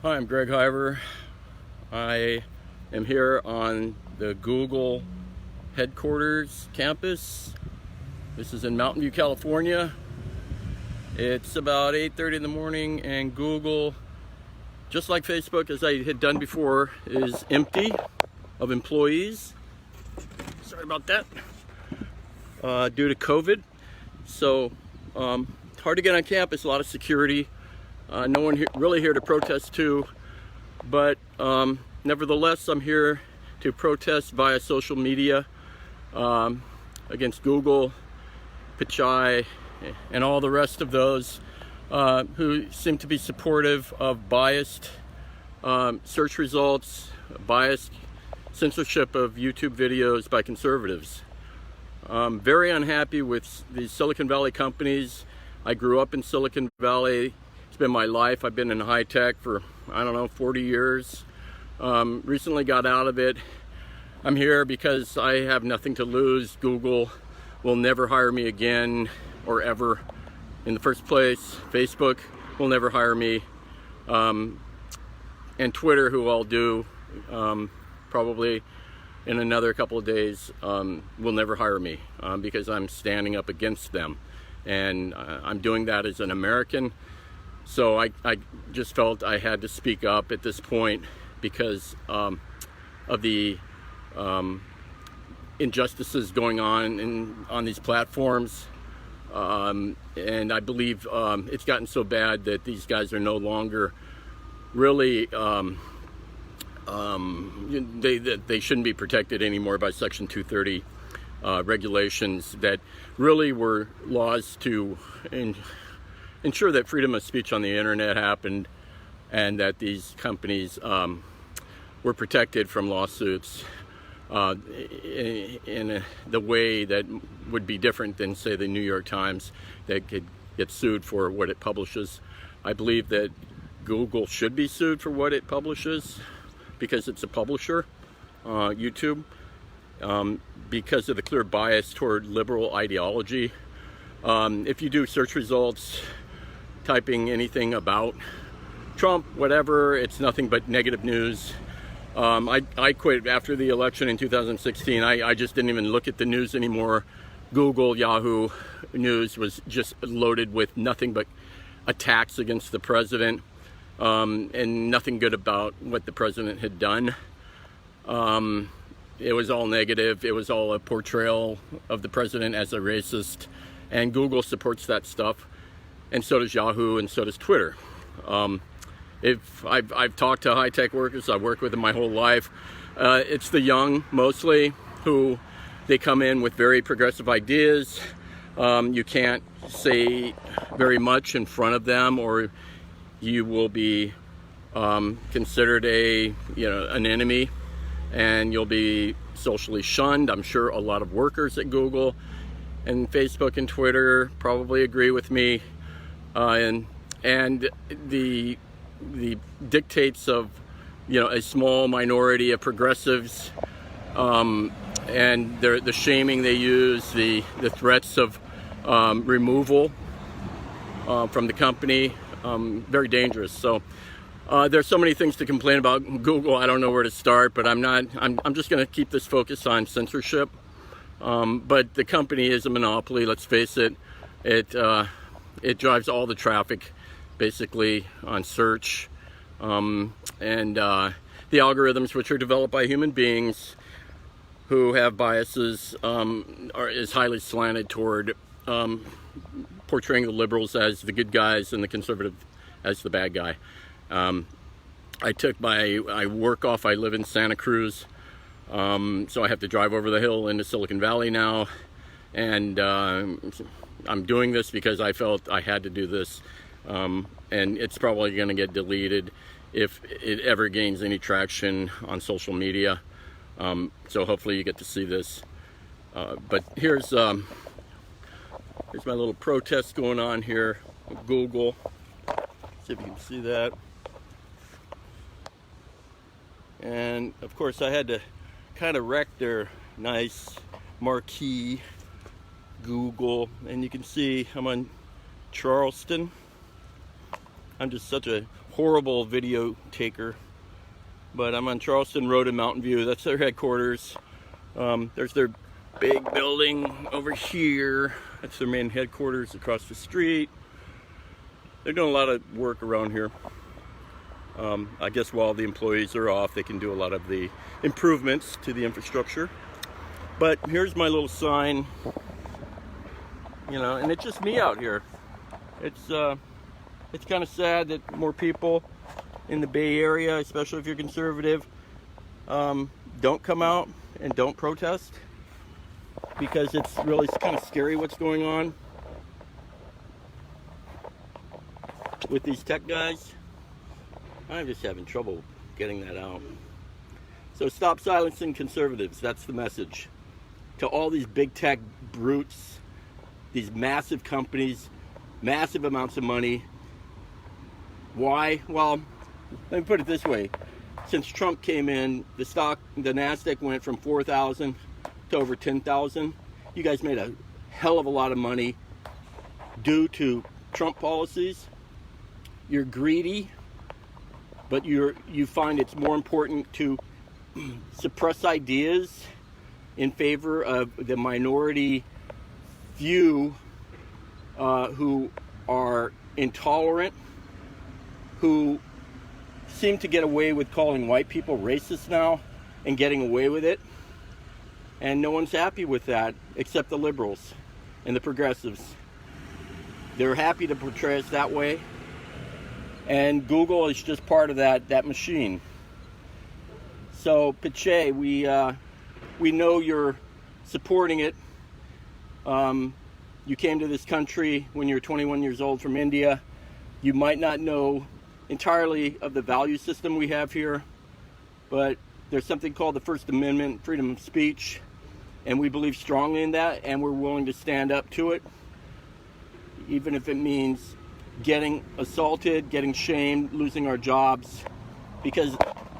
Hi, I'm Greg Hiver. I am here on the Google headquarters campus. This is in Mountain View, California. It's about 8:30 in the morning, and Google, just like Facebook, as I had done before, is empty of employees. Sorry about that. Due to COVID. So it's hard to get on campus, a lot of security. No one really here to protest to, but nevertheless, I'm here to protest via social media against Google, Pichai, and all the rest of those who seem to be supportive of biased search results, biased censorship of YouTube videos by conservatives. I'm very unhappy with these Silicon Valley companies. I grew up in Silicon Valley. It's been my life. I've been in high tech for, 40 years. Recently got out of it. I'm here because I have nothing to lose. Google will never hire me again or ever in the first place. Facebook will never hire me. And Twitter, who I'll do probably in another couple of days, will never hire me because I'm standing up against them. And I'm doing that as an American. So I just felt I had to speak up at this point because of the injustices going on these platforms. And I believe it's gotten so bad that these guys are no longer really, they shouldn't be protected anymore by Section 230 regulations that really were laws to ensure that freedom of speech on the internet happened, and that these companies were protected from lawsuits in the way that would be different than, say, the New York Times that could get sued for what it publishes. I believe that Google should be sued for what it publishes because it's a publisher, YouTube, because of the clear bias toward liberal ideology. If you do search results, typing anything about Trump, whatever, it's nothing but negative news. I quit after the election in 2016. I just didn't even look at the news anymore. Google, Yahoo News was just loaded with nothing but attacks against the president, and nothing good about what the president had done. It was all negative. It was all a portrayal of the president as a racist, and Google supports that stuff, and so does Yahoo, and so does Twitter. If I've talked to high-tech workers, I've worked with them my whole life. It's the young, mostly, who they come in with very progressive ideas. You can't say very much in front of them, or you will be considered an enemy, and you'll be socially shunned. I'm sure a lot of workers at Google and Facebook and Twitter probably agree with me. And the dictates of a small minority of progressives, and the shaming they use, the threats of removal from the company, very dangerous. So there's so many things to complain about Google. I don't know where to start, but I'm just going to keep this focus on censorship. But the company is a monopoly. Let's face it. It drives all the traffic, basically, on search, and the algorithms, which are developed by human beings who have biases, is highly slanted toward portraying the liberals as the good guys and the conservative as the bad guy. I took my work off. I live in Santa Cruz, so I have to drive over the hill into Silicon Valley now, and I'm doing this because I felt I had to do this, and it's probably going to get deleted if it ever gains any traction on social media. So hopefully you get to see this. But here's my little protest going on here with Google. See if you can see that. And of course I had to kind of wreck their nice marquee Google, and you can see I'm on Charleston. I'm just such a horrible video taker. But I'm on Charleston Road in Mountain View. That's their headquarters. There's their big building over here. That's their main headquarters across the street. They're doing a lot of work around here. I guess while the employees are off, they can do a lot of the improvements to the infrastructure. But here's my little sign, and it's just me out here. It's kind of sad that more people in the Bay Area, especially if you're conservative, don't come out and don't protest, because it's really kind of scary what's going on with these tech guys. I'm just having trouble getting that out. So stop silencing conservatives. That's the message to all these big tech brutes, these massive companies, massive amounts of money. Why? Well, let me put it this way. Since Trump came in, the NASDAQ went from 4,000 to over 10,000. You guys made a hell of a lot of money due to Trump policies. You're greedy, but you find it's more important to suppress ideas in favor of the minority few who are intolerant, who seem to get away with calling white people racist now and getting away with it. And no one's happy with that except the liberals and the progressives. They're happy to portray us that way. And Google is just part of that machine. So, Piche, we know you're supporting it. You came to this country when you were 21 years old from India. You might not know entirely of the value system we have here, but there's something called the First Amendment, freedom of speech, and we believe strongly in that, and we're willing to stand up to it, even if it means getting assaulted, getting shamed, losing our jobs. Because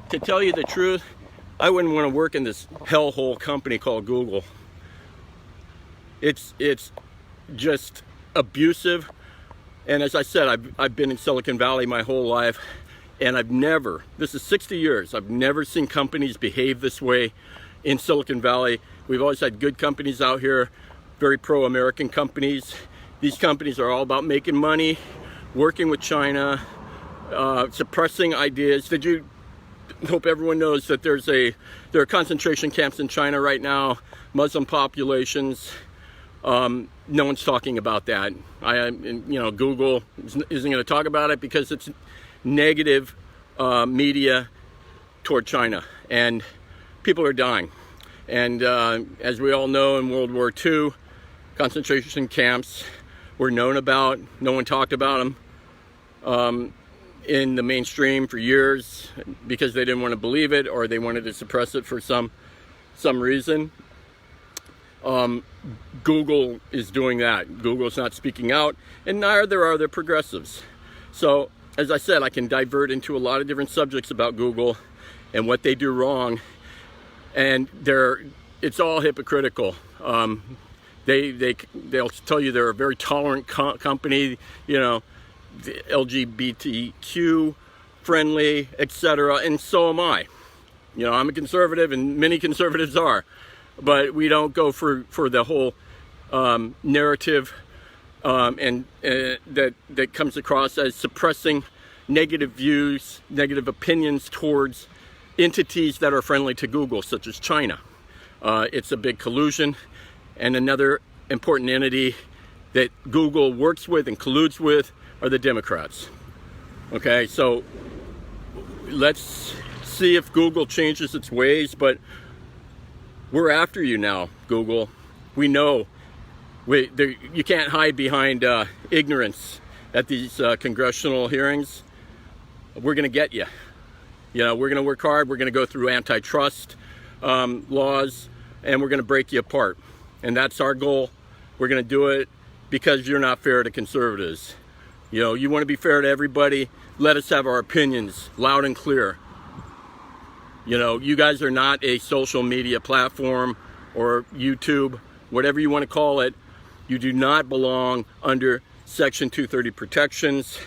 to tell you the truth, I wouldn't want to work in this hellhole company called Google. It's just abusive. And as I said, I've been in Silicon Valley my whole life, and this is 60 years, I've never seen companies behave this way in Silicon Valley. We've always had good companies out here, very pro-American companies. These companies are all about making money, working with China, suppressing ideas. Hope everyone knows that there are concentration camps in China right now, Muslim populations. No one's talking about that. Google isn't going to talk about it because it's negative media toward China, and people are dying. And as we all know, in World War II, concentration camps were known about. No one talked about them in the mainstream for years because they didn't want to believe it, or they wanted to suppress it for some reason. Google is doing that. Google's not speaking out, and neither are the progressives. So, as I said, I can divert into a lot of different subjects about Google and what they do wrong, and it's all hypocritical. They'll tell you they're a very tolerant company, LGBTQ friendly, etc., and so am I. I'm a conservative, and many conservatives are. But we don't go for the whole narrative and that comes across as suppressing negative views, negative opinions towards entities that are friendly to Google, such as China. It's a big collusion, and another important entity that Google works with and colludes with are the Democrats. Okay, so let's see if Google changes its ways, but we're after you now, Google. We know you can't hide behind ignorance at these congressional hearings. We're going to get you. We're going to work hard. We're going to go through antitrust laws, and we're going to break you apart. And that's our goal. We're going to do it because you're not fair to conservatives. You want to be fair to everybody. Let us have our opinions loud and clear. You guys are not a social media platform or YouTube, whatever you want to call it. You do not belong under Section 230 protections.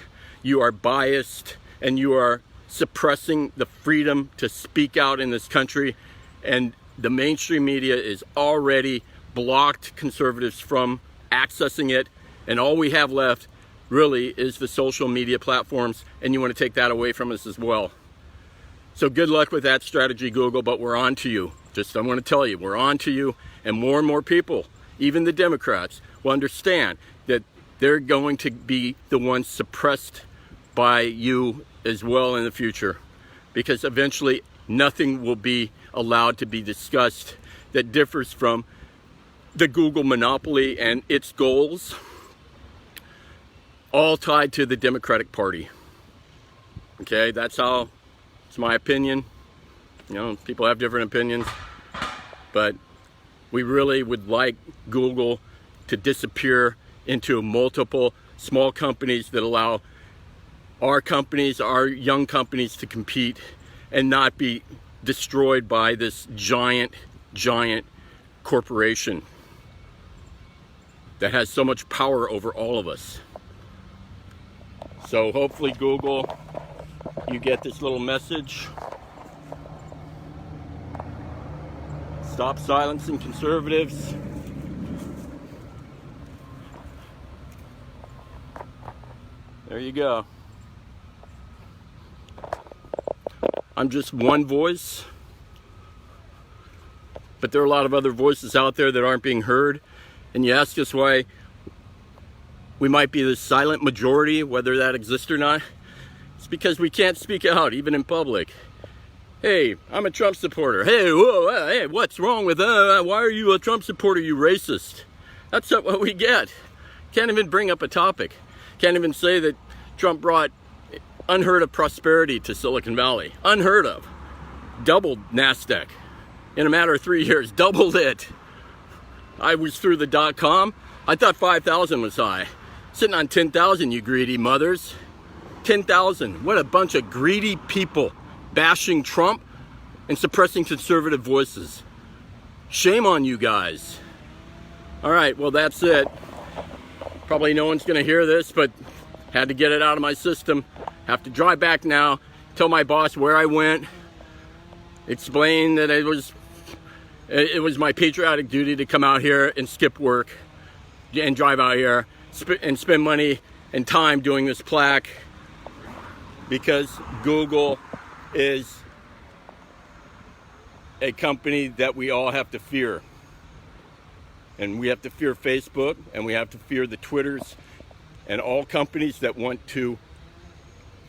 You are biased, and you are suppressing the freedom to speak out in this country. And the mainstream media is already blocked conservatives from accessing it, and all we have left really is the social media platforms, and you want to take that away from us as well. So good luck with that strategy, Google, but we're on to you. I want to tell you, we're on to you, and more people, even the Democrats, will understand that they're going to be the ones suppressed by you as well in the future, because eventually nothing will be allowed to be discussed that differs from the Google monopoly and its goals, all tied to the Democratic Party. Okay, it's my opinion. You know, people have different opinions, but we really would like Google to disappear into multiple small companies that allow our companies, our young companies, to compete and not be destroyed by this giant corporation that has so much power over all of us. So hopefully, Google, you get this little message. Stop silencing conservatives. There you go. I'm just one voice, but there are a lot of other voices out there that aren't being heard. And you ask us why we might be the silent majority, whether that exists or not. It's because we can't speak out, even in public. Hey, I'm a Trump supporter. Hey, whoa, hey, what's wrong with why are you a Trump supporter, you racist? That's not what we get. Can't even bring up a topic. Can't even say that Trump brought unheard of prosperity to Silicon Valley. Unheard of. Doubled NASDAQ. In a matter of 3 years, doubled it. I was through the .com. I thought 5,000 was high. Sitting on 10,000, you greedy mothers. 10,000. What a bunch of greedy people bashing Trump and suppressing conservative voices. Shame on you guys. All right, well, that's it. Probably no one's going to hear this, but had to get it out of my system. Have to drive back now, tell my boss where I went, explain that it was my patriotic duty to come out here and skip work and drive out here and spend money and time doing this plaque, because Google is a company that we all have to fear. And we have to fear Facebook, and we have to fear the Twitters and all companies that want to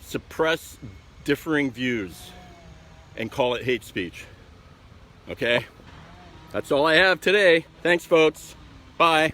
suppress differing views and call it hate speech. Okay? That's all I have today. Thanks, folks. Bye.